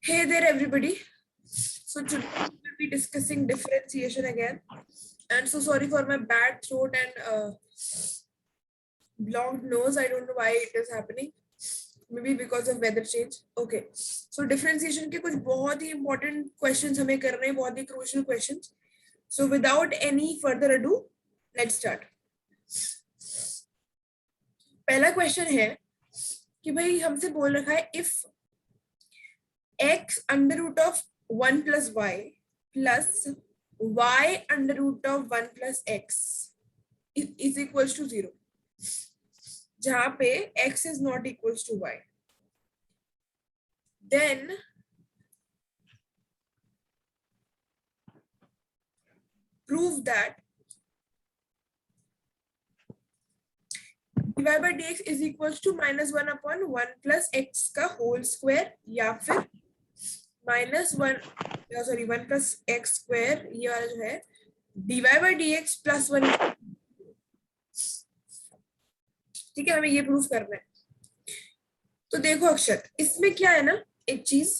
Hey there, everybody. So today we will be discussing differentiation again. And so sorry for my bad throat and blocked nose. I don't know why it is happening. Maybe because of weather change. Okay. So differentiation के कुछ बहुत ही important questions हमें करने हैं, बहुत ही crucial questions. So without any further ado, let's start. पहला question है कि भाई हमसे बोल रखा है if x under root of 1 plus y plus y under root of 1 plus x is equals to 0, जहां पे x is not equals to y, then prove that dy by dx is equals to minus 1 upon 1 plus x का whole square या फिर minus 1 plus x square, ये वाला जो है dy by dx plus 1. ठीक है, हमें ये प्रूफ करना है. तो देखो अक्षत, इसमें क्या है ना, एक चीज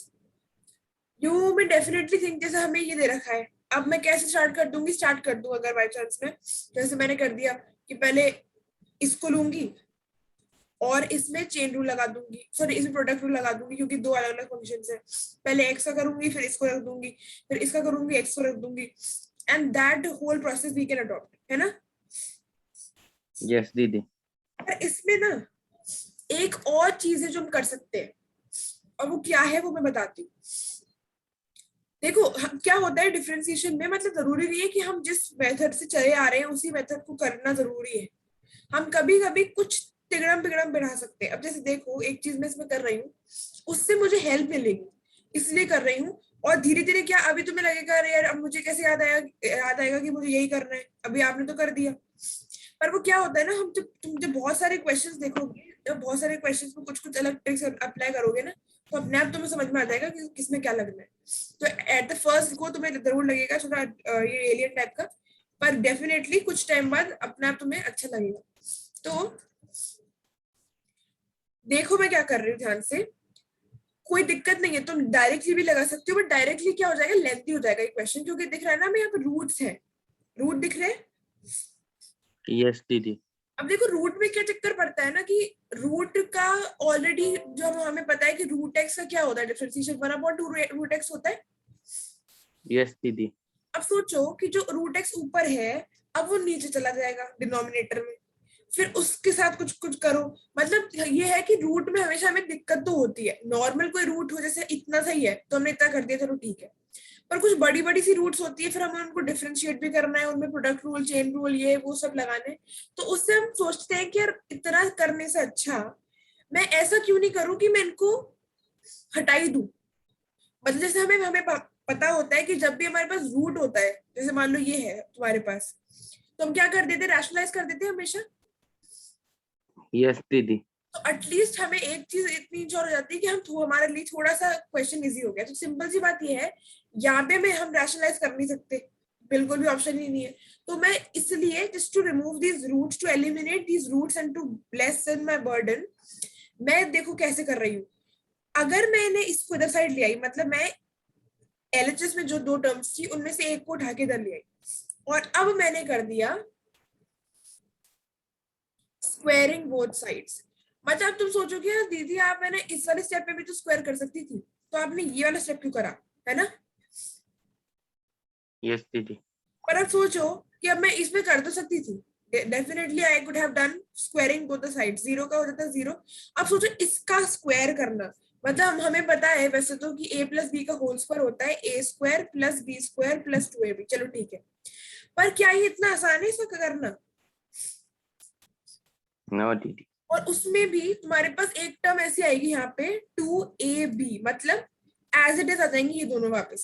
यू में डेफिनेटली थिंक जैसे हमें ये दे रखा है. अब मैं कैसे स्टार्ट कर दूंगी, स्टार्ट कर दूं अगर बाय चांस में जैसे मैंने कर दिया कि पहले इसको लूंगी और इसमें चेन रूल लगा दूंगी, सॉरी इसमें प्रोडक्ट रूल लगा दूंगी, क्योंकि दो अलग अलग फंक्शंस है. पहले एक्स का करूंगी, फिर इसको रख दूंगी, फिर इसका करूंगी, एक्स को रख दूंगी, and that whole process we can adopt, है ना? यस दीदी. पर इसमें ना एक और चीज है जो हम कर सकते हैं, और वो क्या है वो मैं बताती हूँ. देखो क्या होता है डिफरेंशिएशन में, मतलब जरूरी नहीं है कि हम जिस मेथड से चले आ रहे हैं उसी मेथड को करना जरूरी है. हम कभी कभी कुछ तिगड़म बिगड़म बढ़ा सकते हैं. अब जैसे देखो, एक चीज मैं इसमें कर रही हूँ, उससे मुझे हेल्प मिलेगी इसलिए कर रही हूँ, और धीरे धीरे क्या अभी तुम्हें लगेगा अरे यार अब मुझे कैसे याद आएगा कि मुझे यही करना है, अभी आपने तो कर दिया. पर वो क्या होता है ना, हम तुम जब बहुत सारे क्वेश्चंस देखोगे, जब बहुत सारे क्वेश्चंस में कुछ कुछ अलग ट्रिक्स अप्लाई करोगे ना, तो अपने आप तुम्हें समझ में आ जाएगा कि किसमें क्या लगना है. तो एट द फर्स्ट को तुम्हें जरूर लगेगा थोड़ा ये एलियन टाइप का, पर डेफिनेटली कुछ टाइम बाद अपने आप तुम्हें अच्छा लगेगा. तो देखो मैं क्या कर रही हूँ ध्यान से, कोई दिक्कत नहीं है, तुम डायरेक्टली भी लगा सकते हो, बट डायरेक्टली क्या हो जाएगा, लेंथी हो जाएगा ये क्वेश्चन, क्योंकि दिख रहा है ना, मैं यहाँ पे रूट्स है, रूट दिख रहे हैं. यस दीदी. अब देखो रूट में क्या चक्कर पड़ता है ना, कि रूट का ऑलरेडी जो हमें पता है कि रूट एक्स का क्या होता है, डिफरेंशिएशन 1/2 रूट एक्स होता है. यस दीदी. अब सोचो कि जो रूट एक्स ऊपर है, अब वो नीचे चला जाएगा डिनोमिनेटर में, फिर उसके साथ कुछ कुछ करो. मतलब ये है कि रूट में हमेशा हमें दिक्कत तो होती है. नॉर्मल कोई रूट हो, जैसे इतना सही है तो हमने इतना कर दिया, चलो ठीक है. पर कुछ बड़ी बड़ी सी रूट्स होती है, फिर हमें उनको डिफरेंशिएट भी करना है, उनमें प्रोडक्ट रूल, चेन रूल, ये वो सब लगाने. तो उससे हम सोचते हैं कि यार इतना करने से अच्छा मैं ऐसा क्यों नहीं करूं कि मैं इनको हटा ही दूं. मतलब जैसे हमें हमें पता होता है कि जब भी हमारे पास रूट होता है, जैसे मान लो ये है तुम्हारे पास, तो हम क्या कर देते, रैशनलाइज कर देते हमेशा. यस दीदी. तो एटलीस्ट हमें एक चीज इतनी इंश्योर हो जाती है कि हम हमारे लिए थोड़ा सा क्वेश्चन इजी हो गया. तो सिंपल सी बात ये है, यहाँ पे मैं हम रैशनलाइज कर नहीं सकते, बिल्कुल भी ऑप्शन ही नहीं है. तो मैं इसलिए just to remove these roots, to eliminate these roots and to lessen my burden, मैं देखो कैसे कर रही हूँ. अगर मैंने इसको इधर साइड ले आई, मतलब मैं एलएचएस में जो दो टर्म्स थी उनमें से एक को उठा के इधर ले आई, और अब मैंने कर दिया स्क्वायरिंग बोथ साइड्स. मतलब तुम सोचोगे यार दीदी आप है ना इस वाले स्टेप पे भी तो स्क्वायर कर सकती थी, तो आपने ये वाला स्टेप क्यों करा, है ना? यस दीदी. पर अब सोचो कि अब मैं इसमें कर तो सकती थी, definitely I could have done squaring both the sides, zero का हो जाता है जीरो. अब सोचो इसका स्क्वायर करना, मतलब हमें पता है वैसे तो कि a प्लस बी का होल स्क्वायर होता है a square plus b square plus 2ab, चलो ठीक है. पर क्या ये इतना आसान है इसका करना? नो दीदी. और उसमें भी तुम्हारे पास एक टर्म ऐसी आएगी यहाँ पे 2ab, मतलब एज इट इज आ जाएंगे ये दोनों वापस,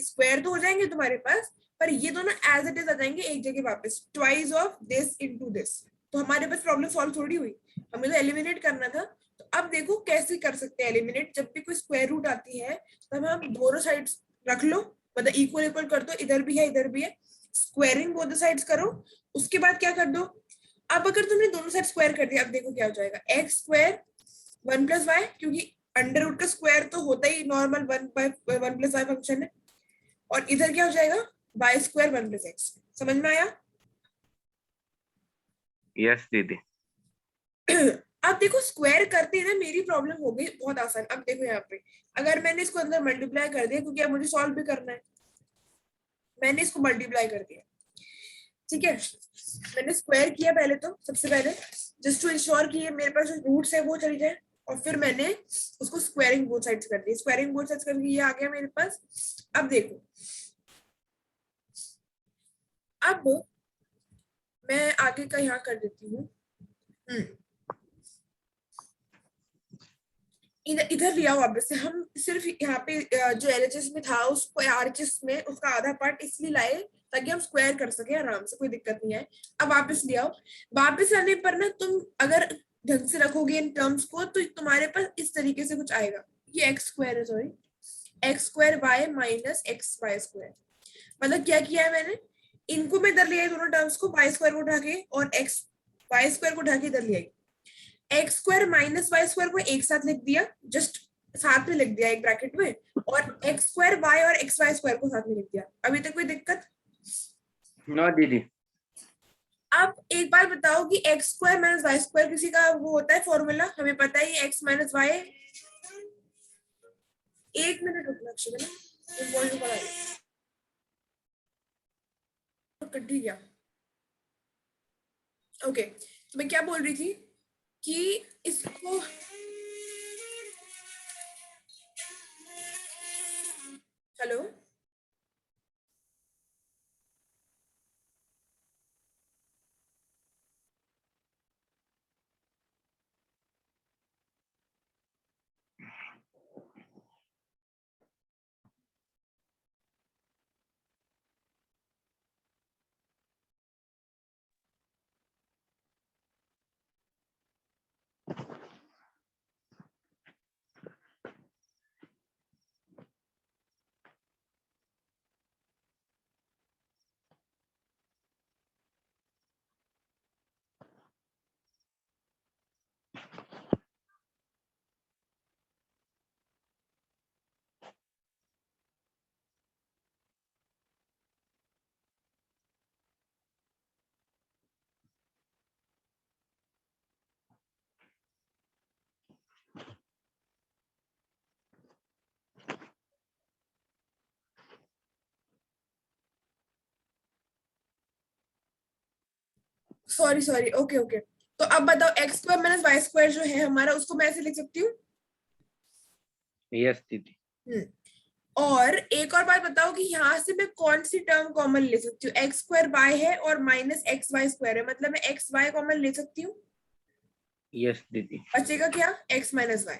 स्क्वायर तो हो जाएंगे तुम्हारे पास, पर ये दोनों एज इट इज आ जाएंगे एक जगह वापस, twice of this into this. तो हमारे पास प्रॉब्लम सॉल्व थोड़ी हुई, हमें तो एलिमिनेट करना था. तो अब देखो कैसे कर सकते हैं एलिमिनेट. जब भी कोई स्क्वायर रूट आती है तब हम दोनों साइड्स रख लो, मतलब इक्वल इक्वल कर दो, इधर भी है इधर भी है, स्क्वायरिंग बोथ द साइड्स करो. उसके बाद क्या कर दो, अब अगर तुमने दोनों साइड स्क्वायर कर दिया, अब देखो क्या हो जाएगा, एक्स स्क्वायर 1 प्लस वाई, क्योंकि अंडर रूट का स्क्वायर तो होता ही नॉर्मल 1/1 + y फंक्शन है, और इधर क्या हो जाएगा y² 1 + x। समझ में आया? यस दीदी। अब देखो स्क्वायर करते हैं ना, मेरी प्रॉब्लम हो गई बहुत आसान। अब देखो यहाँ पे अगर मैंने इसको अंदर मल्टीप्लाई कर दिया, क्योंकि अब मुझे सॉल्व भी करना है, मैंने इसको मल्टीप्लाई कर दिया, ठीक है। मैंने स्क्वायर किया पहले, तो सबसे पहले जस्ट टू इंश्योर कि ये मेरे पास जो रूट्स है वो चली जाए, और फिर मैंने उसको स्क्वायरिंग बोथ साइड्स कर दी। स्क्वायरिंग बोथ साइड्स करके ये आ गया मेरे पास। अब देखो, अब मैं आगे का यहाँ कर देती हूँ। इधर इधर लिया वापस से हम, सिर्फ यहाँ पे जो एलएचएस में था उसको आरएचएस में उसका आधा पार्ट इसलिए लाए ताकि हम स्क्वायर कर सके आराम से, कोई दिक्कत नहीं है। अब वापस ले आओ। वापस आने पर ना तुम अगर ढंग से रखोगे इन टर्म्स को तो तुम्हारे पास इस तरीके से कुछ आएगा। ये x² है, sorry, x² y minus xy²। मतलब क्या किया है मैंने, इनको मैं इधर लिया दोनों टर्म्स को, y² को उठा के और y² को उठा के इधर लिया, x² माइनस y² को एक साथ लिख दिया, जस्ट साथ में लिख दिया एक ब्रैकेट में, और x² y और xy² को साथ में लिख दिया। अभी तक कोई दिक्कत? नो दीदी। अब एक बार बताओ कि x² माइनस y² किसी का वो होता है फॉर्मूला, हमें पता है ये x माइनस y। एक मिनट रुकना अक्षय ना, वॉल्यूम बढ़ा कट ही गया। ओके, तो मैं क्या बोल रही थी कि इसको हेलो, सॉरी, ओके ओके। तो अब बताओ x² माइनस y² जो है हमारा, उसको मैं ऐसे लिख सकती हूँ। यस दीदी। और एक और बात बताओ कि यहाँ से मैं कौन सी टर्म कॉमन ले सकती हूँ, x² y है और माइनस xy² है, मतलब मैं xy कॉमन ले सकती हूँ। यस दीदी। बचेगा क्या, x माइनस y।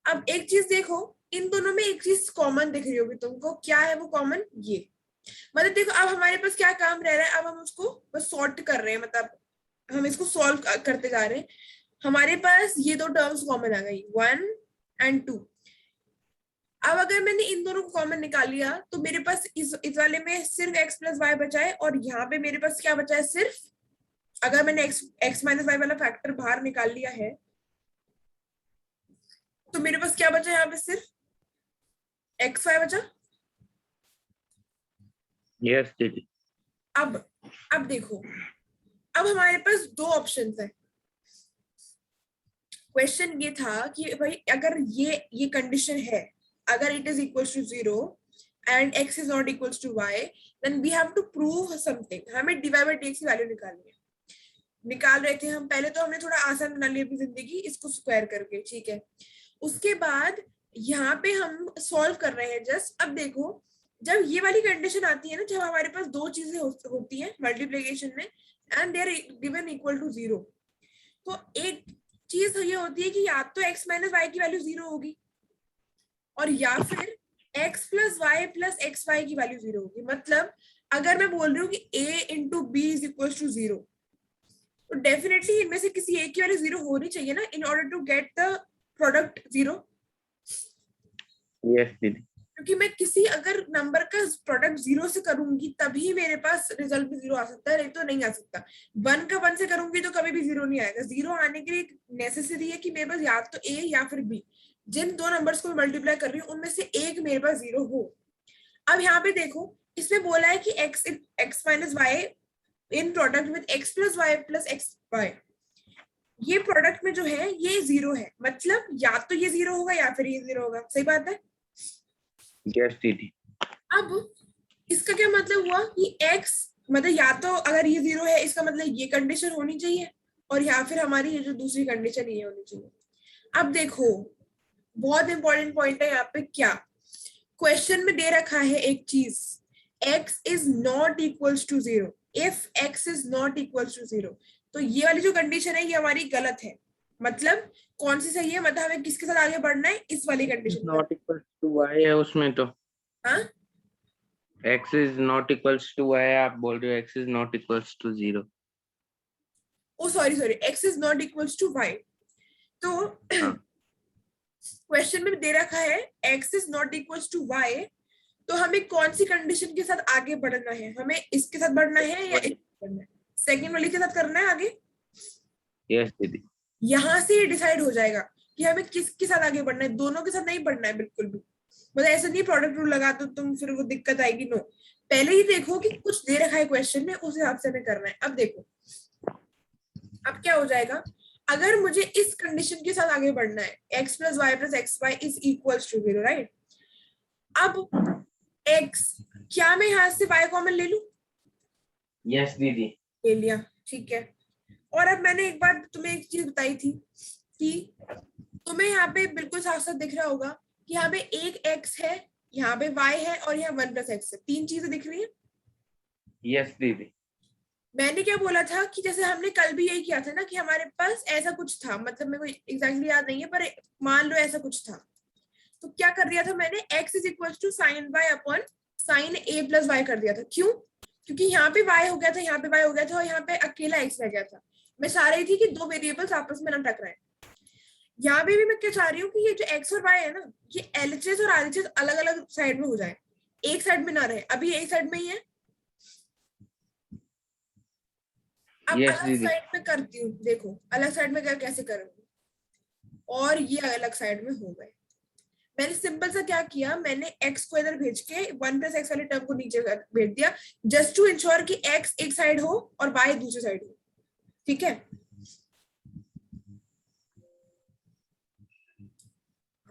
अब एक चीज देखो, इन दोनों में एक चीज कॉमन दिख रही होगी तुमको, क्या है वो कॉमन, ये। मतलब देखो अब हमारे पास क्या काम रह रहा है, अब हम उसको बस सॉर्ट कर रहे हैं, मतलब हम इसको सॉल्व करते जा रहे हैं। हमारे पास ये दो टर्म्स कॉमन आ गई, 1 और 2। अब अगर मैंने इन दोनों को कॉमन निकाल लिया तो मेरे पास इस वाले में सिर्फ x प्लस वाई बचा है, और यहाँ पे मेरे पास क्या बचा है, सिर्फ अगर मैंने x माइनस वाई वाला फैक्टर बाहर निकाल लिया है तो मेरे पास क्या बचा है, यहाँ पे सिर्फ एक्स वाई बचा। यस दीदी। अब देखो, अब हमारे पास दो ऑप्शंस है। क्वेश्चन ये था कि भाई अगर ये कंडीशन है, अगर it is equal to 0 and x is not equal to y, then we have to prove something. हमें dy बाई dx की वैल्यू निकालनी है। निकाल रहे थे हम पहले, तो हमने थोड़ा आसान बना लिया अपनी जिंदगी इसको स्क्वायर करके, ठीक है। उसके बाद यहाँ पे हम सॉल्व कर रहे हैं जस्ट। अब देखो, जब ये वाली कंडीशन आती है ना, जब हमारे पास दो चीजें होती हैं मल्टीप्लिकेशन में and they are given equal to 0, तो एक चीज ये होती है कि या तो x माइनस वाई की वैल्यू 0 होगी, और या फिर x plus y plus x y की वैल्यू 0 होगी। मतलब अगर मैं बोल रही हूँ कि a into b is equal to 0, तो डेफिनेटली इनमें से किसी एक की वैल्यू 0 होनी चाहिए ना, in order to get the product 0। Yes दीदी। क्योंकि मैं किसी अगर नंबर का प्रोडक्ट 0 से करूंगी तभी मेरे पास रिजल्ट भी 0 आ सकता है, नहीं तो नहीं आ सकता। 1 का 1 से करूंगी तो कभी भी 0 नहीं आएगा। 0 आने के लिए नेसेसरी है कि मेरे पास या तो a या फिर b, जिन दो नंबर्स को मैं मल्टीप्लाई कर रही हूँ उनमें से एक मेरे पास 0 हो। अब यहाँ पे देखो, इसमें बोला है कि x minus y in product with x plus y plus x y, ये प्रोडक्ट में जो है ये 0 है, मतलब या तो ये 0 होगा या फिर ये 0 होगा। सही बात है। यस दीदी। अब इसका क्या मतलब हुआ कि x मतलब या तो अगर ये 0 है इसका मतलब ये कंडीशन होनी चाहिए, और या फिर हमारी ये जो दूसरी कंडीशन ये होनी चाहिए। अब देखो बहुत इंपॉर्टेंट पॉइंट है यहाँ पे, क्या क्वेश्चन में दे रखा है एक चीज, x is not equals to 0, if x is not equals to 0, तो ये वाली जो कंडीशन है ये हमारी गलत है। मतलब कौन सी सही है, मतलब हमें किसके साथ आगे बढ़ना है, इस वाली कंडीशन में। नॉट इक्वल टू वाई है उसमें तो। हाँ x is not equals to y, आप बोल रहे हो x is not equals to 0। Oh sorry, x is not equals to y, तो हाँ क्वेश्चन में दे रखा है x is not equals to y, तो हमें कौन सी कंडीशन के साथ आगे बढ़ना है, हमें इसके साथ बढ़ना है या इसके साथ बढ़ना है, सेकंड वाली के साथ करना है आगे। यस दीदी। यहाँ से ये डिसाइड हो जाएगा कि हमें किसके साथ आगे बढ़ना है, दोनों के साथ नहीं बढ़ना है बिल्कुल भी। मतलब ऐसा नहीं प्रोडक्ट रूल लगा तो तुम फिर वो दिक्कत आएगी, नो। पहले ही देखो कि कुछ दे रखा है क्वेश्चन में, उस हिसाब से हमें करना है। अब देखो अब क्या हो जाएगा, अगर मुझे इस कंडीशन के साथ आगे बढ़ना है, x plus y plus x y is equals to 0, right. अब x, क्या मैं यहाँ से y कॉमन ले लूं? यस दीदी। ले लिया, ठीक है। और अब मैंने एक बार तुम्हें एक चीज बताई थी कि तुम्हें यहाँ पे बिल्कुल साफ साफ दिख रहा होगा कि यहाँ पे एक x है, यहाँ पे y है, और यहाँ 1 प्लस एक्स है, तीन चीजें दिख रही है। यस दीदी। मैंने क्या बोला था कि जैसे हमने कल भी यही किया था ना कि हमारे पास ऐसा कुछ था, मतलब मेरे को एग्जैक्टली याद नहीं है पर मान लो ऐसा कुछ था, तो क्या कर दिया था मैंने, x is equal to sine y upon sine a plus y कर दिया था। क्यों? क्योंकि यहाँ पे y हो गया था, यहाँ पे y हो गया था, और यहाँ पे अकेला x रह गया था। मैं चाह रही थी कि दो वेरिएबल्स आपस में ना टकराएं। यहाँ पे भी मैं क्या चाह रही हूँ कि ये जो x और y है ना, ये LHS और RHS अलग अलग साइड में हो जाए, एक साइड में ना रहे। अभी एक साइड में ही है, अब यस अलग दीदी। साइड में करती हूँ। देखो अलग साइड में कैसे करूंगी, और ये अलग साइड में हो गए। मैंने सिंपल सा क्या किया, मैंने x को इधर भेज के 1 प्लस एक्स वाले टर्म को नीचे भेज दिया, जस्ट टू इंश्योर कि x एक साइड हो और y दूसरी साइड हो। ठीक है,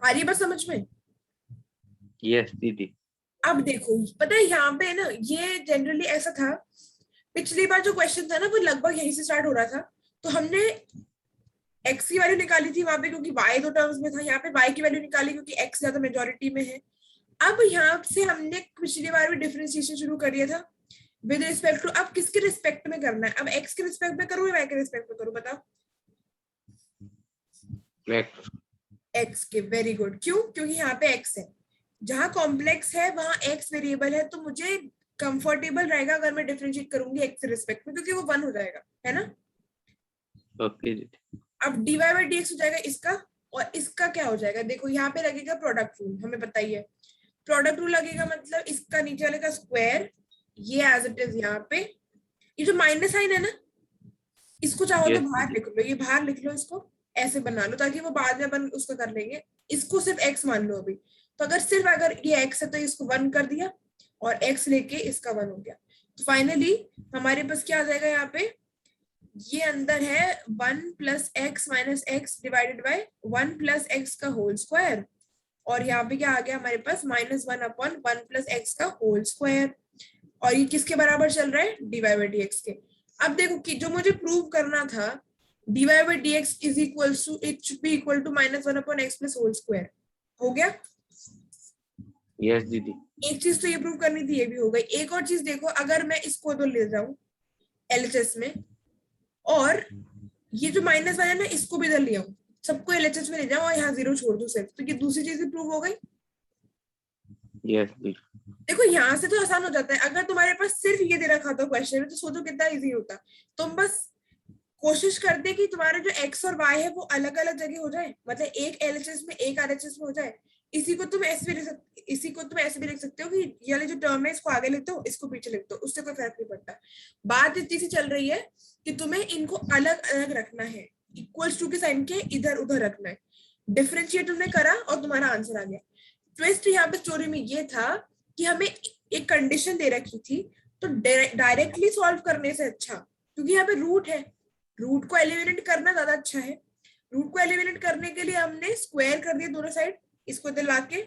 आ रही है बस समझ में? यस दीदी। अब देखो पता है यहाँ पे ना, ये जनरली ऐसा था, पिछली बार जो क्वेश्चन था ना वो लगभग यहीं से स्टार्ट हो रहा था, तो हमने x की वैल्यू निकाली थी वहां पे क्योंकि y दो टर्म्स में था, यहाँ पे y की वैल्यू निकाली क्योंकि x ज्यादा मेजोरिटी में है। अब यहाँ से हमने पिछली बार भी डिफरेंशिएशन शुरू कर दिया था विद रिस्पेक्ट टू, अब किसके रिस्पेक्ट में करना है, अब x के रिस्पेक्ट में करूँ या y के रिस्पेक्ट में करूँ, बताओ। x के, वेरी गुड। क्यों? क्योंकि यहाँ पे x है, जहाँ कॉम्प्लेक्स है वहां x वेरिएबल है, तो मुझे कंफर्टेबल रहेगा अगर मैं डिफरेंशिएट करूंगी x के रिस्पेक्ट में, क्योंकि वो 1 हो जाएगा, है ना। ओके दीदी। अब dy बाई dx हो जाएगा इसका, और इसका क्या हो जाएगा, देखो यहाँ पे लगेगा प्रोडक्ट रूल, हमें पता ही है प्रोडक्ट रूल लगेगा, मतलब इसका नीचे वाले का स्क्वायर, ये एज इट इज यहाँ पे, ये जो माइनस साइन है ना, इसको चाहो तो यस बाहर दीदी। लिख लो, ये बाहर लिख लो, इसको ऐसे बना लो ताकि वो बाद में अपन उसका कर लेंगे। इसको सिर्फ x मान लो अभी, तो अगर ये x है तो इसको 1 कर दिया, और x लेके इसका 1 हो गया, तो फाइनली हमारे पास क्या आ जाएगा यहाँ पे, ये अंदर है 1 plus x minus x divided by 1 plus x का होल स्क्वायर, और यहाँ पे क्या आ गया हमारे पास -1 अपॉन 1 प्लस एक्स का होल स्क्वायर, और ये किसके बराबर चल रहा है, dy बाई dx के। अब देखो कि जो मुझे प्रूव करना था, dy by dx is equal to, it should be equal to -1 upon x plus whole square, हो गया। यस दीदी। एक चीज तो ये प्रूव करनी थी, ये भी हो गई। एक और चीज देखो, अगर मैं इसको तो ले जाऊं LHS में, और ये जो -1 है ना इसको भी इधर ले आऊं, सबको LHS में ले जाऊं और यहाँ 0 छोड़ दूं सिर्फ, तो ये दूसरी चीज भी प्रूव हो गई। यस दीदी। देखो यहाँ से तो आसान हो जाता है, अगर तुम्हारे पास सिर्फ ये दे रखा था क्वेश्चन में तो सोचो कितना इजी होता। तुम बस कोशिश करते कि तुम्हारे जो x और y है वो अलग अलग जगह हो जाए, मतलब एक LHS में एक RHS में हो जाए। इसी को तुम ऐसे भी लिख सकते हो कि ये वाली जो टर्म है इसको आगे लिख दो, इसको पीछे लिख दो, उससे कोई फर्क नहीं पड़ता। बात इतनी सी चल रही है कि तुम्हें इनको अलग अलग रखना है, इक्वल्स टू के साइन के इधर उधर रखना है। डिफरेंशिएट तुमने करा और तुम्हारा आंसर आ गया। ट्विस्ट यहाँ पे स्टोरी में ये था कि हमें एक कंडीशन दे रखी थी, तो डायरेक्टली सॉल्व करने से अच्छा, क्योंकि यहाँ पे रूट है, रूट को एलिमिनेट करना ज्यादा अच्छा है। रूट को एलिमिनेट करने के लिए हमने स्क्वायर कर दिया दोनों साइड, इसको इधर लाके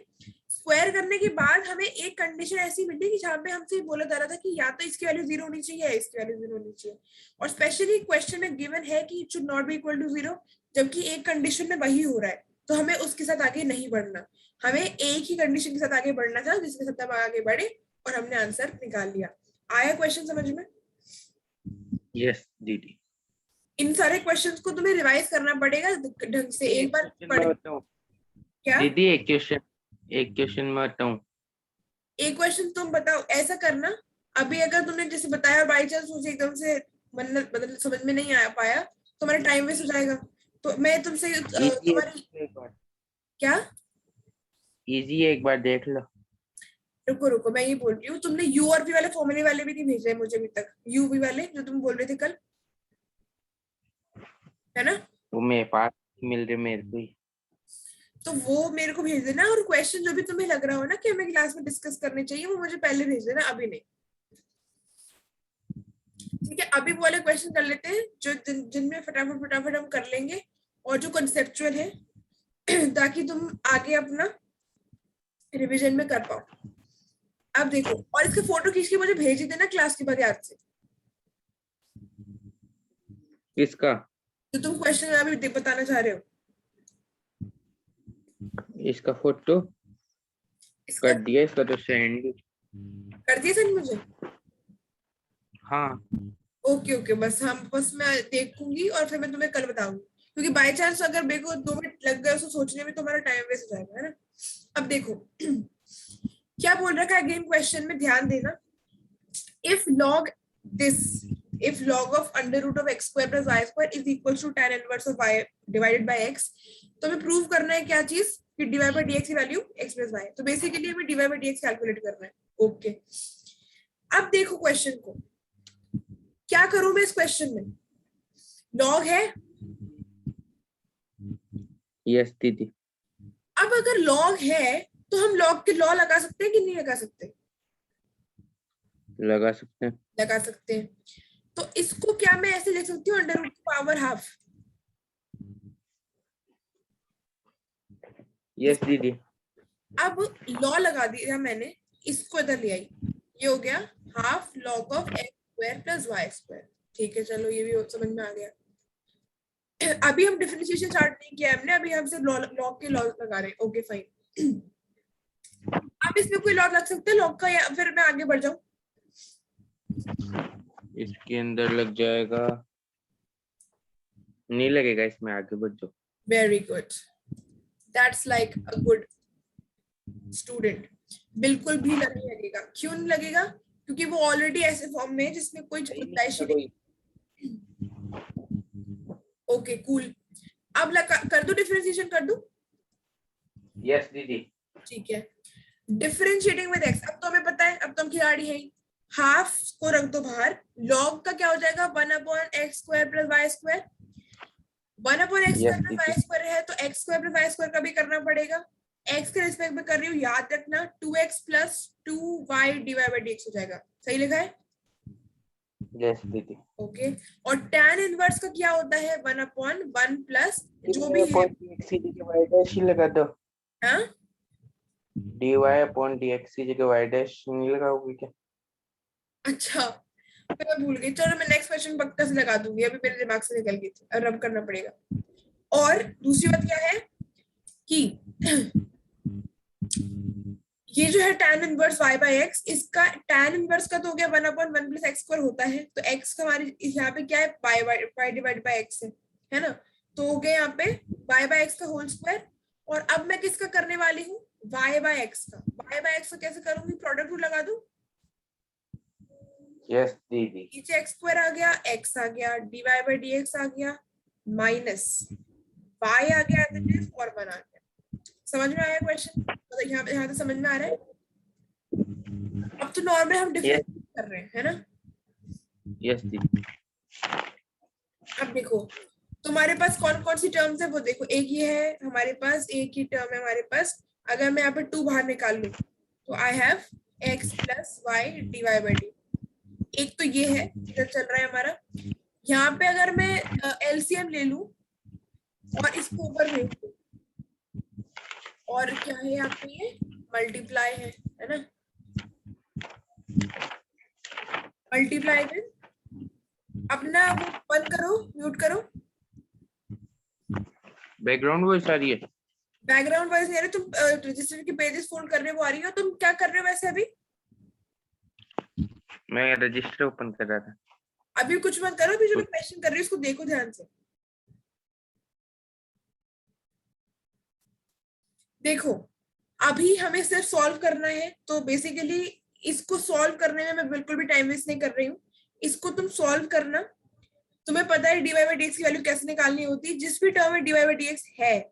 स्क्वायर करने के बाद हमें एक कंडीशन ऐसी मिली कि जहाँ पे हमसे बोला जा रहा था कि या तो इसकी वैल्यू 0 होनी चाहिए या इसकी वैल्यू 0 होनी चाहिए, और स्पेशली क्वेश्चन में गिवन है कि it should not be equal to 0, जबकि एक कंडीशन में वही हो रहा है, तो हमें उसके साथ आगे नहीं बढ़ना, हमें एक ही कंडीशन के साथ आगे बढ़ना था जिसके साथ हम आगे बढ़े और हमने आंसर निकाल लिया। आया क्वेश्चन समझ में? यस दीदी। इन सारे क्वेश्चंस को तुम्हें रिवाइज करना पड़ेगा ढंग से, एक बार पढ़। क्या दीदी एक क्वेश्चन मैं बताऊं? एक क्वेश्चन तुम बताओ, ऐसा करना अभी अगर तुमने जैसे बताया और बाई चांस मुझे एकदम से मतलब समझ में नहीं आ पाया तो हमारा टाइम वेस्ट हो जाएगा, तो मैं तुमसे तुम्हारी क्या इजी एक बार देख लो। रुको रुको, मैं ये बोल रही हूँ, तुमने यू और वी वाले फॉर्मूले वाले भी नहीं भेजे मुझे अभी तक, यू वी वाले जो तुम बोल रहे थे कल, है ना? वो मेरे पास मिल रहे मेरे को ही। तो वो मेरे को भेज देना, और क्वेश्चन जो भी तुम्हें लग रहा हो ना कि हमें क्लास में डिस्कस करने चाहिए वो मुझे पहले भेज देना, अभी नहीं। ठीक है, अभी वो वाले क्वेश्चन कर लेते हैं जो जिनमें फटाफट फटाफट हम कर लेंगे और जो कंसेप्चुअल है ताकि तुम आगे अपना रिवीजन में कर पाओ। अब देखो, और इसका फोटो खींच के मुझे भेज ही देना क्लास के बाद याद से, किसका? तो तुम क्वेश्चन अभी बताना चाह रहे हो इसका फोटो इसका कर दिया, इसका तो सेंड कर दिया सर मुझे। हाँ ओके ओके, बस मैं देखूंगी और फिर मैं तुम्हें कल बताऊंगी, क्योंकि बाय चांस अगर मेरे को 2 मिनट लग गए उसको सोचने में तो हमारा टाइम वेस्ट हो जाएगा, है ना? अब देखो क्या बोल रखा है अगेन क्वेश्चन में, ध्यान देना। If log this, if log of under root of x square plus y square is equals to tan inverse of y divided by x, तो हमें प्रूव करना है क्या चीज कि dy by dx की वैल्यू x plus y, तो basically हमें dy by dx कैलकुलेट करना है। ओके, अब देखो क्वेश्चन को, क्या करूं मैं इस क्वेश्चन में? लॉग है, यस दीदी। अब अगर लॉग है तो हम लॉग के लॉ लगा सकते हैं कि नहीं लगा सकते? लगा सकते हैं। लगा सकते हैं। तो इसको क्या मैं ऐसे लिख सकती हूँ, अंडर रूट की पावर हाफ? यस दीदी। अब लॉ लगा दिया मैंने, इसको इधर ले आई, ये हो गया half log of x square plus y square. ठीक है, चलो ये भी समझ में आ गया। अभी हम डिफरेंशिएशन स्टार्ट नहीं किया हमने, अभी हम सिर्फ लॉग के लॉ लगा रहे हैं। ओके फाइन, अब इसमें कोई लॉग लग सकता है लॉग का, या फिर मैं आगे बढ़ जाऊं? इसके अंदर लग जाएगा, नहीं लगेगा इसमें, आगे बढ़ जाओ। Very good, that's like a good student. बिल्कुल भी नहीं लगेगा, क्यों नहीं लगेगा? क्योंकि वो ऑलरेडी ऐसे फॉर्म में है जिसमें कोई गुंजाइश ही नहीं। ओके कूल, अब कर दो डिफरेंशिएशन, कर दो। यस दीदी। ठीक है, डिफरेंशिएटिंग विद एक्स, अब तो हमें पता है, अब तो हम खिलाड़ी है, हाफ को रख दो बाहर, लॉग का क्या हो जाएगा 1/x square plus y square, 1/x square plus y square है तो x square plus y square का भी करना पड़ेगा, x के रिस्पेक्ट में कर रही हूँ, याद रखना 2x plus 2y divide by dx हो जाएगा, सही लिखा है? यस दीदी। ओके, और tan इनवर्स का क्या होता है 1/1 प्लस जो भी है, लगा दो। हाँ dy अपॉन dx की जगह y डैश नहीं लगाओगे क्या? अच्छा, फिर मैं भूल गई, चलो मैं नेक्स्ट क्वेश्चन पक्का से लगा दूंगी, अभी मेरे दिमाग से निकल गई थी, अब रब करना पड़ेगा। और दूसरी बात क्या है कि ये जो है tan inverse y by x, इसका tan इनवर्स का तो हो गया 1/1 प्लस x स्क्वायर होता है, तो x का हमारी यहाँ पे क्या है y डिवाइड बाय x है ना, तो हो गया यहाँ पे y बाय x का होल स्क्वायर। और अब मैं किसका करने वाली हूँ, y बाय x का। y बाय x का कैसे करूंगी, प्रोडक्ट रूल लगा दूं, यस दीदी। नीचे x स्क्वायर आ गया, x आ गया, dy बाय dx आ गया, माइनस y आ गया एज इट इज, और 1 आ गया। समझ में आया क्वेश्चन? मतलब यहाँ तो समझ में आ रहा है। अब तो नॉर्मल हम डिफरेंशिएट कर रहे हैं, है ना? यस दीदी। अब देखो, तुम्हारे पास कौन कौन सी टर्म्स है वो देखो, एक ये है हमारे पास, एक ही टर्म है हमारे पास। अगर मैं यहाँ पे 2 बाहर निकाल लूं तो I have x plus y d y by d. एक तो ये है इधर चल रहा है हमारा। यहाँ पे अगर मैं एलसीएम ले लूं और इसको ऊपर भेज दूं, और क्या है यहाँ पे, ये मल्टीप्लाई है ना, मल्टीप्लाई में अपना वो बंद करो, म्यूट करो। बैकग्राउंड वॉइस आ रही है? बैकग्राउंड वॉइस नहीं आ रही, तुम रजिस्टर के पेजेस फोल्ड कर रहे हो, वो आ रही हो। तुम क्या कर रहे हो वैसे अभी? मैं रजिस्टर ओपन कर रहा था। अभी कुछ मत करो, अभी जो मैं क्वेश्चन कर रही हूँ उसको देखो ध्यान से। देखो अभी हमें सिर्फ सॉल्व करना है, तो बेसिकली इसको सॉल्व करने में मैं बिल्कुल भी टाइम वेस्ट नहीं कर रही हूँ। इसको तुम सॉल्व करना, तुम्हें पता है डीवाई बाई डीएक्स की वैल्यू कैसे निकालनी होती है। जिस भी टर्म में डीवाई बाई डीएक्स है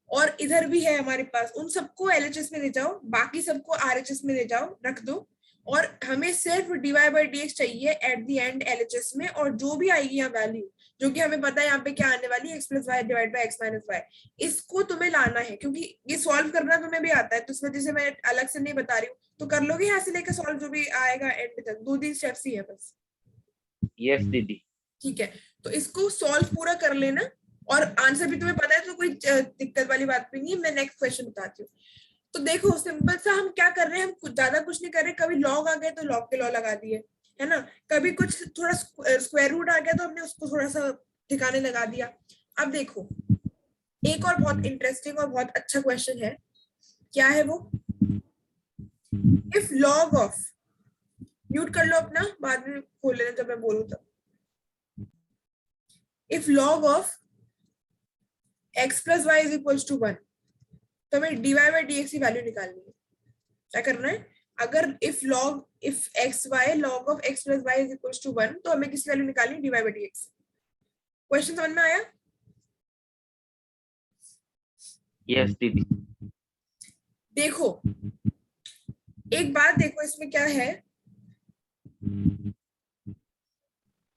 और इधर भी है हमारे पास, उन सबको एलएचएस में ले जाओ, बाकी सबको आरएचएस में ले जाओ, रख दो। और हमें सिर्फ डीवाई बाई डीएक्स चाहिए एट द एंड एलएचएस में, और जो भी आएगी यहाँ वैल्यू, जो कि हमें पता है यहाँ पे क्या आने वाली है, x plus y divide by x minus y, इसको तुम्हें लाना है। क्योंकि ये सॉल्व करना तुम्हें भी आता है, तो इस वजह से मैं अलग से नहीं बता रही हूँ, तो कर लोगे यहाँ से लेकर सॉल्व, जो भी आएगा एंड तक, 2-3 स्टेप्स ही है बस। यस दीदी। ठीक है, तो इसको सॉल्व पूरा कर लेना, और आंसर भी तुम्हें पता है, तो कोई दिक्कत वाली बात भी नहीं है। मैं नेक्स्ट क्वेश्चन बताती हूँ। तो देखो सिंपल सा हम क्या कर रहे हैं, हम कुछ ज्यादा कुछ नहीं कर रहे। कभी लॉग आ गए तो लॉग के लॉ लगा दिए, है ना। कभी कुछ थोड़ा स्क्वायर रूट आ गया तो हमने उसको थोड़ा सा ठिकाने लगा दिया। अब देखो एक और बहुत इंटरेस्टिंग और बहुत अच्छा क्वेश्चन है। क्या है वो? इफ लॉग ऑफ, म्यूट कर लो अपना, बाद में खोल लेना जब मैं बोलूं तब। If log of x plus y is equal to 1, तो हमें डीवाई बाई डी एक्स की वैल्यू निकालनी है। क्या करना है? अगर if x y log of x plus y is equal to 1, तो हमें किसकी वैल्यू निकालनी है? D y by d x. Question समझ में आया? यस दीदी। देखो एक बात देखो, इसमें क्या है,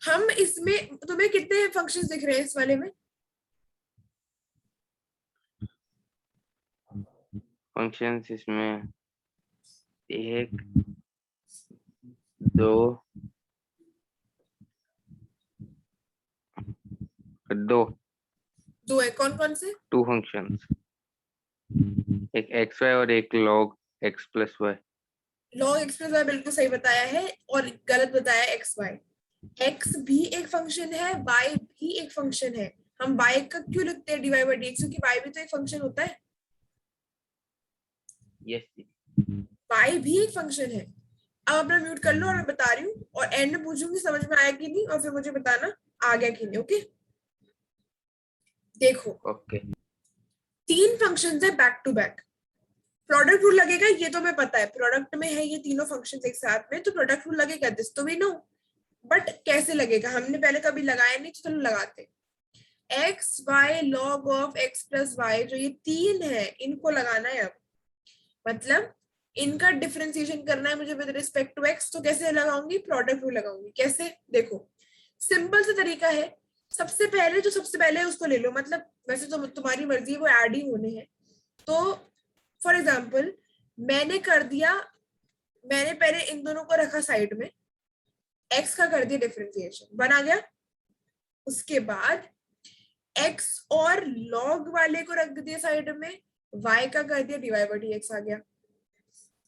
हम इसमें तुम्हें कितने फंक्शंस दिख रहे हैं इस वाले में? फंक्शंस इसमें 1 2 दो है, कौन कौन से? 2 फंक्शंस, एक एक्स वाई और एक log x plus y. Log x plus y बिल्कुल सही बताया है, और गलत बताया एक्स वाई। एक्स भी एक फंक्शन है, वाई भी एक फंक्शन है। हम वाई का क्यों लिखते हैं डीवाई बाई डी एक्स? क्योंकि वाई भी तो एक फंक्शन होता है। यस दीदी। वाई भी एक फंक्शन है। अब अपना म्यूट कर लो, और मैं बता रही हूँ, और एंड में पूछूंगी समझ में आया कि नहीं, और फिर मुझे बताना आ गया कि नहीं। ओके देखो ओके। 3 फंक्शंस है back to back. Product rule लगेगा, ये तो मैं पता है, प्रोडक्ट में है ये तीनों फंक्शंस एक साथ में, तो प्रोडक्ट रूल लगेगा, दिस तो वी नो। बट कैसे लगेगा, हमने पहले कभी लगाया नहीं, तो चलो लगाते। X y log of x plus y, जो ये 3 है, इनको लगाना है अब। मतलब इनका डिफरेंशिएशन करना है मुझे विद रिस्पेक्ट टू एक्स। तो कैसे लगाऊंगी? प्रोडक्ट रूल लगाऊंगी। कैसे? देखो सिंपल सा तरीका है। सबसे पहले जो सबसे पहले है उसको ले लो, मतलब वैसे तो तुम्हारी मर्जी है, वो ऐड ही होने हैं। तो फॉर एग्जाम्पल मैंने कर दिया, मैंने पहले इन दोनों को रखा साइड में, एक्स का कर दिया डिफरेंशिएशन, बन आ गया। उसके बाद एक्स और लॉग वाले को रख दिया साइड में, वाई का कर दिया डिवाइड बाई डीएक्स आ गया,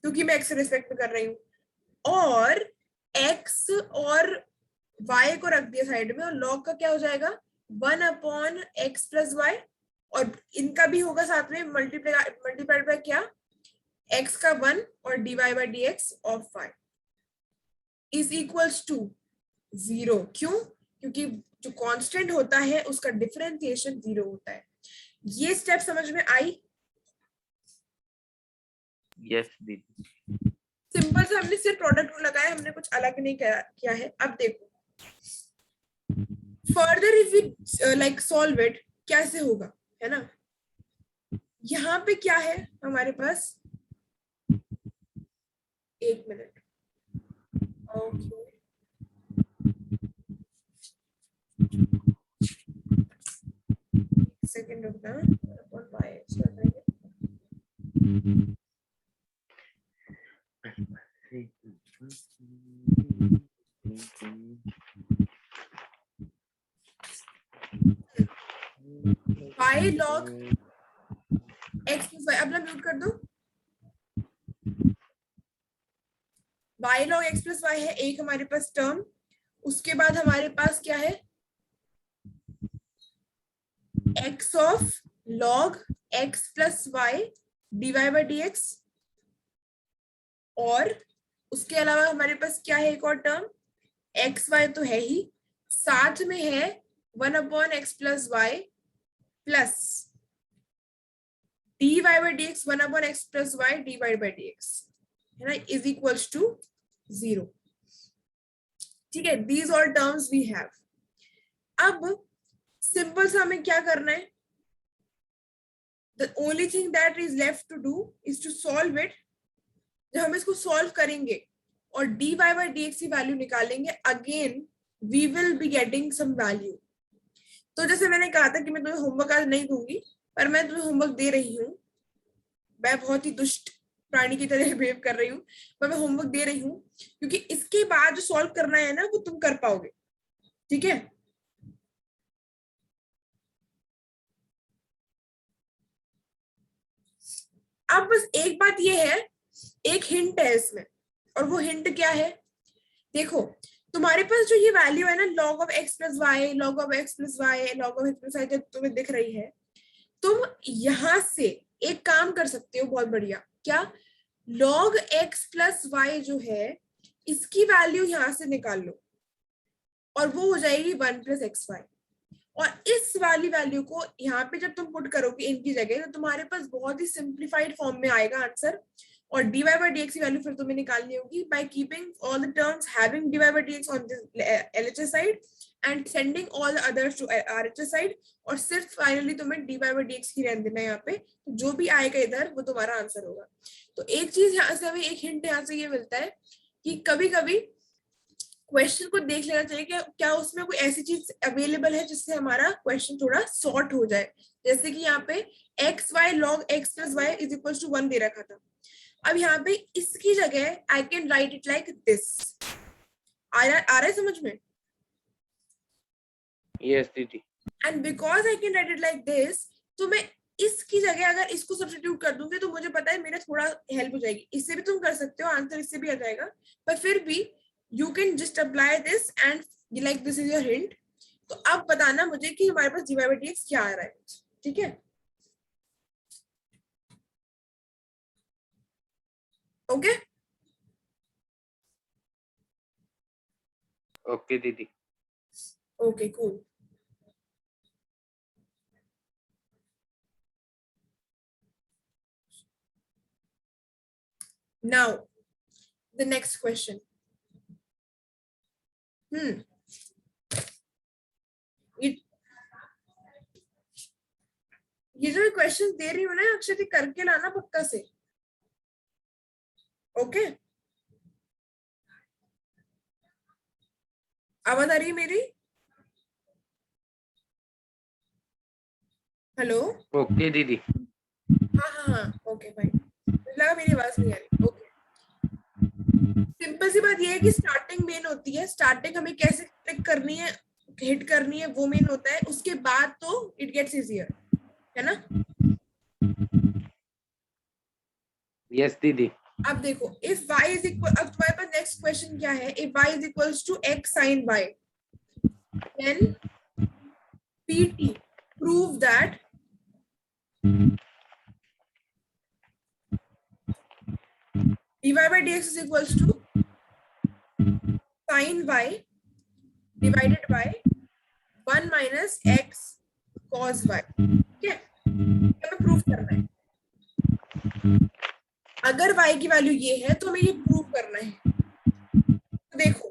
क्योंकि मैं एक्स रिस्पेक्ट में कर रही हूँ। और एक्स और वाई को रख दिया साइड में, और लॉग का क्या हो जाएगा? 1/x प्लस वाई, और इनका भी होगा साथ में मल्टीप्लाइड बाय क्या? x का 1 और dy by d x of y is equals to 0। क्यों? क्योंकि जो कांस्टेंट होता है उसका डिफरेंशिएशन 0 होता है। ये स्टेप समझ में आई? यस दीदी। सिंपल से हमने सिर्फ प्रोडक्ट रूल लगाया, हमने कुछ अलग नहीं किया है। अब देखो further if we like solve it, कैसे होगा, है ना। यहाँ पे क्या है हमारे पास, एक मिनट। ओके सेकंड रुकना, और y x कर देंगे। y log x plus y, अब ना म्यूट कर दो। y log x plus y है एक हमारे पास टर्म, उसके बाद हमारे पास क्या है, x of log x plus y dy by dx, और उसके अलावा हमारे पास क्या है, एक और टर्म एक्स वाई तो है ही, साथ में है 1/x plus y plus dy by dx 1/x plus y divided by dx, है ना, इज इक्वल्स टू 0। ठीक है, these all terms we have. अब सिंपल सा हमें क्या करना है, the only thing that is left to do is to solve it. जब हम इसको सॉल्व करेंगे और dy by dx की वैल्यू निकालेंगे, again we will be getting some value. तो जैसे मैंने कहा था कि मैं तुम्हें होमवर्क आज नहीं दूंगी, पर मैं तुम्हें होमवर्क दे रही हूँ। मैं बहुत ही दुष्ट प्राणी की तरह बिहेव कर रही हूँ, पर मैं होमवर्क दे रही हूँ क्योंकि इसके बाद जो सॉल्व करना है ना वो तुम कर पाओगे। ठीक है, अब बस एक बात ये है, एक हिंट है इसमें, और वो हिंट क्या है, देखो तुम्हारे पास जो ये वैल्यू है ना log of x plus y, log of x plus y, log of x plus y, जब तुम्हें दिख रही है, तुम यहां से एक काम कर सकते हो बहुत बढ़िया। क्या, log x plus y जो है इसकी वैल्यू यहां से निकाल लो और वो हो जाएगी 1 plus xy, और इस वाली वैल्यू को यहाँ पे जब तुम पुट करोगे इनकी जगह, तो तुम्हारे पास बहुत ही सिंप्लीफाइड फॉर्म में आएगा आंसर। और dy by dx की वैल्यू फिर तुम्हें निकालनी होगी by keeping all the terms having dy by dx on this LHS side and sending all the others to RHS side, और सिर्फ फाइनली तुम्हें dy by dx ही रहने देना है यहाँ पे, तो जो भी आएगा इधर वो तुम्हारा आंसर होगा। तो एक चीज यहाँ से हमें, एक हिंट यहाँ से ये मिलता है कि कभी कभी क्वेश्चन को देख लेना चाहिए कि क्या उसमें कोई ऐसी चीज अवेलेबल है जिससे हमारा क्वेश्चन थोड़ा सॉर्ट हो जाए। जैसे कि यहाँ पे x y log x plus y is equal to 1 दे रखा था, अब यहाँ पे इसकी जगह I can write it like this. आ रहा है समझ में? यस दीदी। And because I can write it like this, तो मैं इसकी जगह अगर इसको सब्स्टिट्यूट कर दूंगी तो मुझे पता है मेरा थोड़ा हेल्प हो जाएगी। इससे भी तुम कर सकते हो, आंसर इससे भी आ जाएगा, पर फिर भी you can just apply this and like this is your hint। तो अब बताना मुझे कि हमारे पास dy by dx क्या आ रहा है। ठीक है, ओके ओके दीदी। Okay cool. now the next question। ये जो क्वेश्चन दे रही हूँ ना अक्षय, करके लाना पक्का से, ओके? आवाज आ रही है मेरी? हेलो? ओके दीदी। हाँ हाँ हाँ, ओके फाइन, मुझे लगा मेरी आवाज नहीं आ रही। ओके, सिंपल सी बात ये है कि स्टार्टिंग मेन होती है, स्टार्टिंग हमें कैसे क्लिक करनी है, हिट करनी है, वो मेन होता है। उसके बाद तो इट गेट्स इजियर, है ना? यस दीदी। अब देखो, इफ y इज इक्वल, अब तुम्हारे पास नेक्स्ट क्वेश्चन क्या है, if y is equals to x sin y, then pt prove that dy by dx is equals to sin y divided by 1 minus x cos y। ठीक है, हमें prove करना है। अगर y की वैल्यू ये है तो हमें ये प्रूव करना है। तो देखो,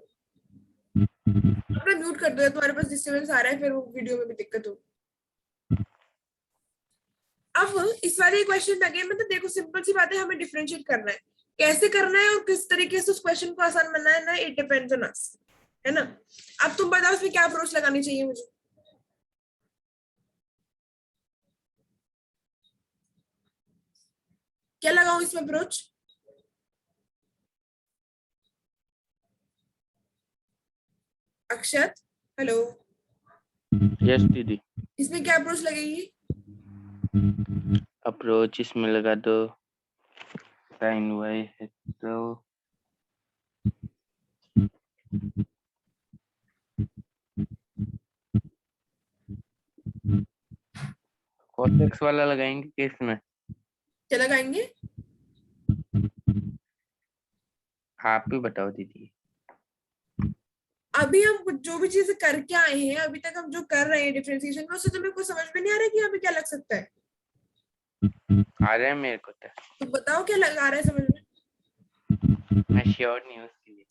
अपना म्यूट कर दो, तुम्हारे पास डिस्टर्बेंस आ रहा है, फिर वो वीडियो में भी दिक्कत हो। अब इस वाले क्वेश्चन में अगेन मतलब देखो, सिंपल सी बात है, हमें डिफरेंशिएट करना है। कैसे करना है और किस तरीके से उस क्वेश्चन को आसान बनाना है ना, इट डिपेंड्स ऑन अस, है ना? अब तुम बताओ इसमें क्या अप्रोच लगानी चाहिए मुझे। क्या लगाऊं इसमें अप्रोच? अक्षत, हेलो, यस दीदी। इसमें क्या अप्रोच लगेगी? अप्रोच इसमें लगा दो, साइन वाई है तो cos x वाला लगाएंगे कि इसमें? क्या लगाएंगे? आप ही बताओ दीदी। अभी हम जो भी चीजें करके आए हैं, अभी तक हम जो कर रहे हैं डिफरेंशिएशन में, उससे तुम्हें कुछ समझ में नहीं आ रहा कि यहाँ पे क्या लग सकता है? आ रहा है मेरे को तो बताओ क्या लगा रहा है समझ में? मैं श्योर नहीं हूँ उसके लिए।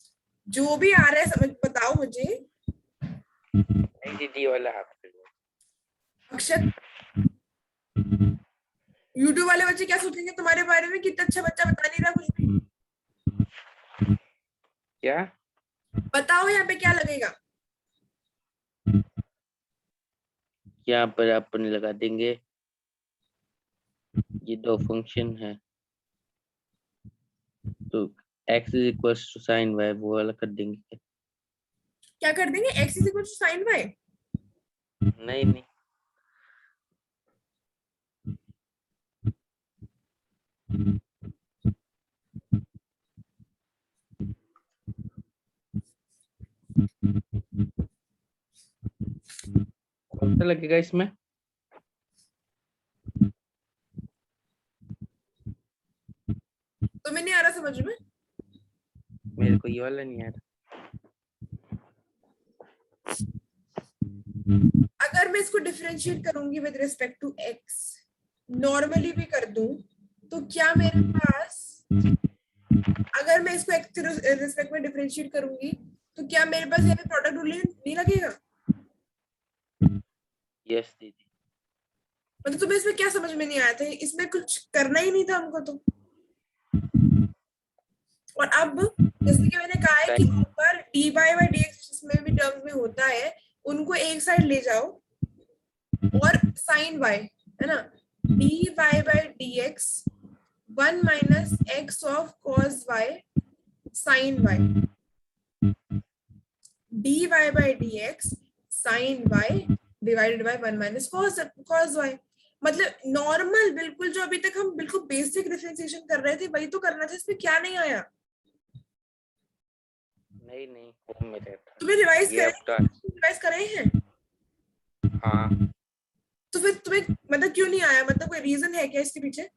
जो भी आ रहा है समझ बताओ मुझे। नहीं दीदी वाला आप करो। अक्षत, यूट्यूब वाले बच्चे क्या सोचेंगे तुम्हारे बारे में, कितना अच्छा बच्चा बता नहीं रहा कुछ भी। क्या? बताओ यहाँ पे क्या लगेगा? यहाँ पर अपन लगा देंगे, ये दो फंक्शन है तो x is equals to sine y वो वाला कर देंगे। क्या कर देंगे? X is equal to sine y? नहीं नहीं, कौन सा लगेगा इसमें? तुम्हें नहीं आ रहा समझ में? मेरे को ये वाला नहीं आ रहा। अगर मैं इसको डिफरेंशिएट करूंगी with respect to x, normally भी कर दूं, तो क्या मेरे पास, अगर मैं इसको एक्स के रिस्पेक्ट में डिफरेंशिएट करूंगी, तो क्या मेरे पास यहाँ पे प्रोडक्ट रूल नहीं लगेगा? यस दीदी। मतलब तुम्हें इसमें क्या समझ में नहीं आया था? इसमें कुछ करना ही नहीं था हमको तो। और अब जैसे कि मैंने कहा है कि ऊपर D by by d x जिसमें भी टर्म्स में होता है, उनको एक साइड ले जाओ, और साइन वाई है ना, d y by d x 1 minus x of cos y sine y, d y by d x sine y divided by 1 minus cos y. मतलब नॉर्मल बिल्कुल, जो अभी तक हम बिल्कुल बेसिक डिफरेंशिएशन कर रहे थे वही तो करना था, इसमें क्या नहीं आया? नहीं नहीं, होम में रहता तुम्हें रिवाइज ये अब तो। रिवाइज करे हैं? हाँ, तो फिर तुम्हें मतलब क्यों नहीं आया? मतलब कोई रीजन है क्या इसके पीछे?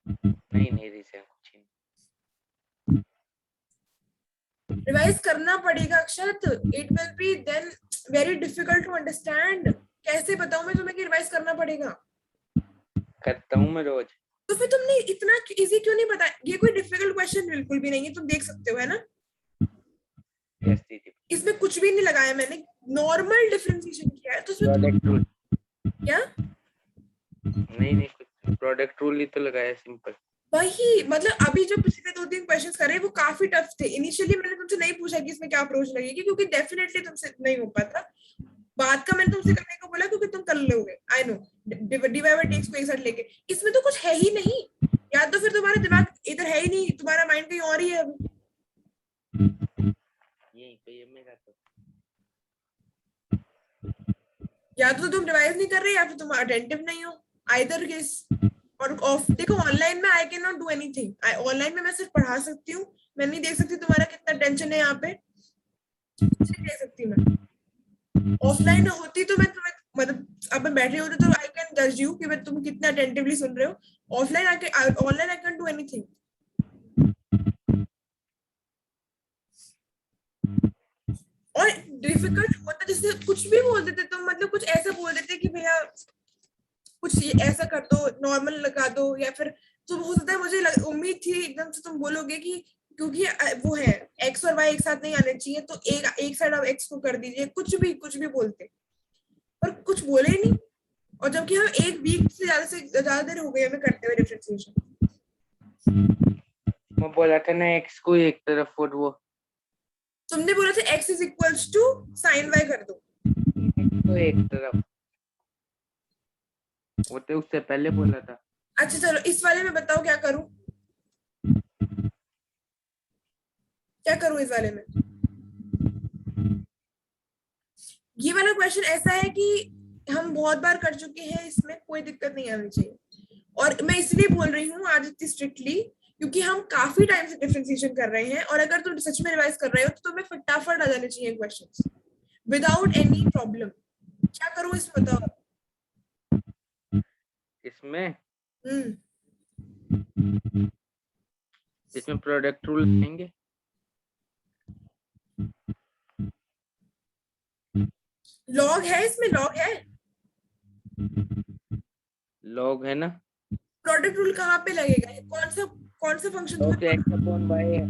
नहीं नहीं रीजन कुछ नहीं। रिवाइज करना पड़ेगा Akshat, it will be then very difficult to understand. कैसे बताऊं मैं तुम्हें कि रिवाइज करना पड़ेगा? करता हूँ मैं रोज। तो फिर तुमने इतना इजी क्यों नहीं बताया? ये कोई डिफिकल्ट क्वेश्चन बिल्कुल भी नहीं है, तुम देख सकते हो है ना। यस दीदी। इसमें कुछ भी नहीं लगाया मैंने, नॉर्मल डिफरेंशिएशन किया है, तो उसमें प्रोडक्ट रूल। क्या? नहीं नहीं, कुछ प्रोडक्ट रूल ही तो लगाया सिंपल। वही मतलब अभी जो पिछले 2-3 क्वेश्चंस करे वो काफी टफ थे। इनिशियली मैंने तुमसे नहीं पूछा कि इसमें क्या अप्रोच लगेगी, क्योंकि डेफिनेटली तुमसे नहीं हो पाता। बात का मैंने तुमसे करने को बोला क्योंकि तुम कर लोगे, I know, divide by text को एक साथ लेके। इसमें तो कुछ है ही नहीं, या तो फिर तुम्हारा दिमाग इधर है ही नहीं, तुम्हारा माइंड कहीं और ही है अभी। यही तो ये मेरा तो। या तो तुम रिवाइज नहीं कर रहे, या फिर तुम अटेंटिव नहीं हो, आइदर केस। और ऑफ देखो, ऑनलाइन में I can not do anything. Online में मैं सिर्फ पढ़ा सकती हूँ, मैं नहीं देख सकती तुम्हारा कितना टेंशन है यहाँ पे, कुछ नहीं देख सकती मैं। ऑफलाइन होती तो मैं तुम्हें मतलब अब मैं बैठ रही होती तो आई कैन जज यू कि मैं तुम कितना अटेंटिवली सुन रहे हो। Offline online I can do anything. और डिफिकल्ट होता जैसे कुछ भी बोल देते तुम, मतलब कुछ ऐसा बोल देते कि भैया कुछ ऐसा कर दो, नॉर्मल लगा दो, या फिर तो हो सकता है मुझे उम्मीद थी एकदम से तुम बोलोगे कि क्योंकि वो है एक्स और वाई एक साथ नहीं आने चाहिए, तो एक साइड आप एक्स को कर दीजिए, कुछ भी बोलते, पर कुछ बोले ही नहीं। और जबकि हम एक वीक से ज्यादा देर हो गई हमें करते हुए डिफरेंशिएशन। मैं बोला था ना एक्स को एक तरफ और वो तुमने बोला था x is equals to sine y कर दो, तो एक तरफ, वो तो उससे पहले बोला था। अच्छा चलो इस वाले में बताओ क्या करूं, क्या करूं इस वाले में। ये वाला क्वेश्चन ऐसा है कि हम बहुत बार कर चुके हैं, इसमें कोई दिक्कत नहीं आनी चाहिए। और मैं इसलिए बोल रही हूँ आज इतनी स्ट्रिक्टली क्योंकि हम काफी टाइम से डिफरेंशिएशन कर रहे हैं, और अगर तुम सच में रिवाइज कर रहे हो तो तुम्हें फटाफट आ जाने चाहिए क्वेश्चंस विदाउट एनी प्रॉब्लम। क्या करूं इसमें बताओ। इसमें हम्म इसमें प्रोडक्ट रूल लेंगे। लॉग है, इसमें लॉग है, लॉग है ना, प्रोडक्ट रूल कहाँ पे लगेगा, कौन सा फंक्शन लॉग तुम्हें। एक्स अपॉन वाई है,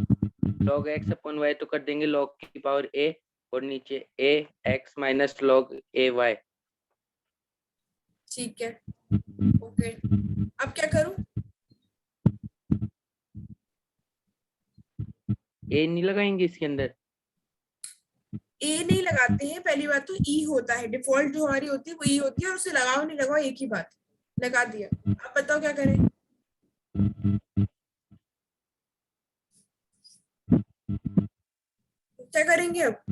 लॉग एक्स अपॉन वाई तो कर देंगे लॉग की पावर ए, और नीचे ए एक्स माइनस लॉग ए वाई। ठीक है ओके, अब क्या करूं। ए नहीं लगाएंगे इसके अंदर। ए नहीं लगाते हैं, पहली बात तो ई होता है, डिफॉल्ट जो हमारी होती है वो ई होती है, और उसे लगाओ नहीं लगाओ एक ही बात, लगा दिया। अब बताओ क्या करें। क्या करेंगे अब।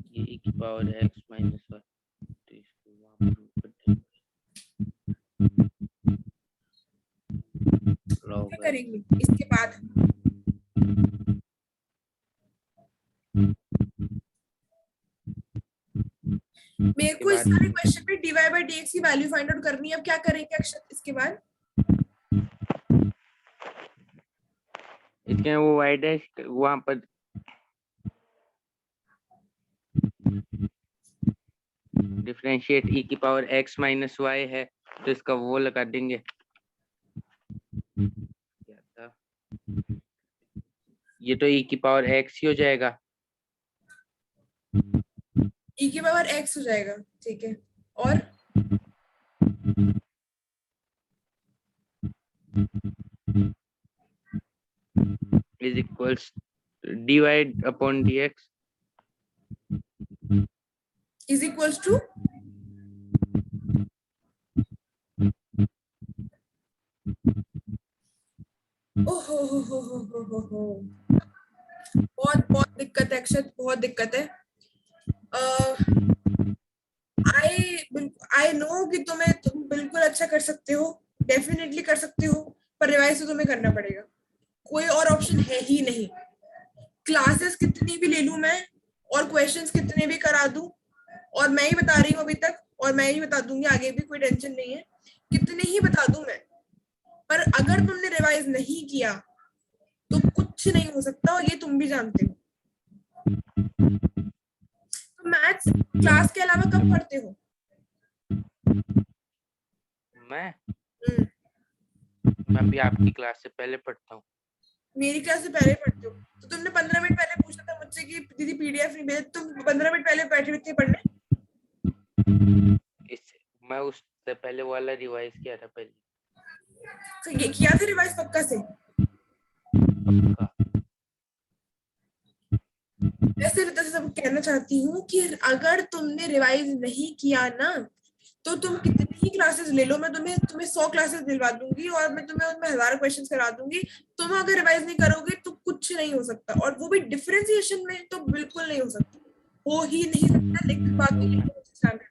ये e की पावर x माइनस वाई, तो इसको वहां पर ऊपर लॉग क्या x। करेंगे इसके बाद। मेरे इसके को इस बाद सारे क्वेश्चन में dy by dx की वैल्यू फाइंड आउट करनी है, अब क्या करेंगे अक्षत इसके बाद। इसके वो y डैश वहां पर डिफरेंशिएट e की पावर x माइनस वाई है, तो इसका वो लगा देंगे। क्या था ये, तो e की पावर x ही हो जाएगा। e की पावर x हो जाएगा, ठीक है। और is equals dy upon dx। Is equals to, ओहो हो, बहुत बहुत दिक्कत है अक्षत, बहुत दिक्कत है। आई नो कि तुम बिल्कुल अच्छा कर सकते हो, डेफिनेटली कर सकते हो, पर रिवाइज तो तुम्हें करना पड़ेगा, कोई और ऑप्शन है ही नहीं। क्लासेस कितनी भी ले लूं मैं, और क्वेश्चंस कितने भी करा दूं, और मैं ही बता रही हूँ अभी तक, और मैं ही बता दूंगी आगे भी, कोई टेंशन नहीं है, कितने ही बता दूं मैं, पर अगर तुमने रिवाइज नहीं किया तो कुछ नहीं हो सकता, और ये तुम भी जानते हो। तो मैथ्स क्लास के अलावा कब पढ़ते हो। मैं हम्म, मैं भी आपकी क्लास से पहले पढ़ता हूँ। मेरी क्लास से पहले पढ़ते हो, तो तुमने 15 मिनट पहले पूछा था मुझसे कि दीदी पीडीएफ नहीं भेजे, तुम 15 मिनट पहले बैठे हुए थे पढ़ने। इससे मैं उससे पहले वाला रिवाइज किया था पहले। तो ये किया था रिवाइज पक्का से। पक्का। वैसे तो सब कहना चाहती हूँ कि अगर तुमने रिवाइज नहीं किया ना, तो तुम कितनी ही क्लासेस ले लो, मैं तुम्हें तुम्हें 100 क्लासेस दिलवा दूंगी, और मैं तुम्हें उनमें 1000 क्वेश्चंस करा दूंगी। तुम अगर रिवाइज नहीं करोगे तो कुछ नहीं हो सकता, और वो भी डिफरेंशिएशन में तो बिल्कुल नहीं हो सकता, हो ही नहीं सकता, लिख बाकी लिखो स्टैंडर्ड।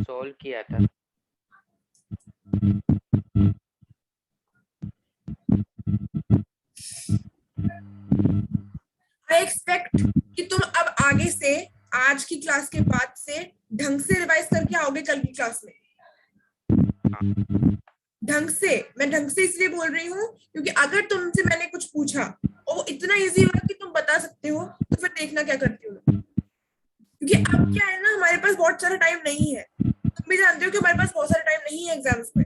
सॉल्व किया था। आई एक्सपेक्ट कि तुम अब आगे से, आज की क्लास के बाद से ढंग से रिवाइज करके आओगे कल की क्लास में। ढंग से, मैं ढंग से इसलिए बोल रही हूँ क्योंकि अगर तुमसे मैंने कुछ पूछा और वो इतना इजी हुआ कि तुम बता सकते हो, तो फिर देखना क्या करती हूँ मैं। क्योंकि अब क्या है ना, हमारे पास बहुत सारा टाइम नहीं है, तुम भी जानते हो कि हमारे पास बहुत सारा टाइम नहीं है एग्जाम्स में,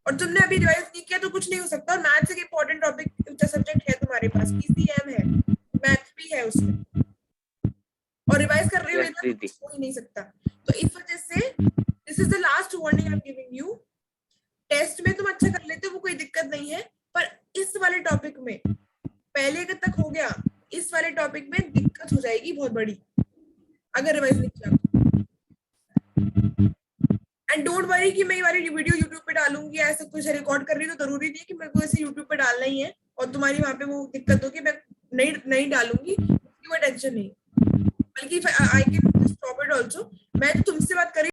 और तुमने अभी रिवाइज नहीं किया तो कुछ नहीं हो सकता। और मैथ्स एक इंपॉर्टेंट टॉपिक सब्जेक्ट है तुम्हारे पास, पीसीएम है, मैथ भी है उसमें, और रिवाइज कर रहे हो यस इतना तो दीदी। कुछ हो ही नहीं सकता। तो इस वजह से this is the last warning I am giving you. Test में तुम अच्छा कर लेते हो वो कोई दिक्कत नहीं है, पर इस वाले टॉपिक में पहले के तक हो गया, इस वाले टॉपिक में दिक्कत हो जाएगी बहुत बड़ी अगर रिवाइज नहीं किया तो। एंड डोंट वरी कि मैं ये वाली वीडियो यूट्यूब पे डालूंगी ऐसा कुछ रिकॉर्ड कर रही हूँ तो जरूरी नहीं है कि मेरे को ऐसे यूट्यूब पे डालना ही है और तुम्हारी वहां पे वो दिक्कत होगी मैं नहीं नहीं डालूंगी, उसकी कोई टेंशन नहीं। बल्कि I can stop it also. मैं तो तुमसे बात कर रही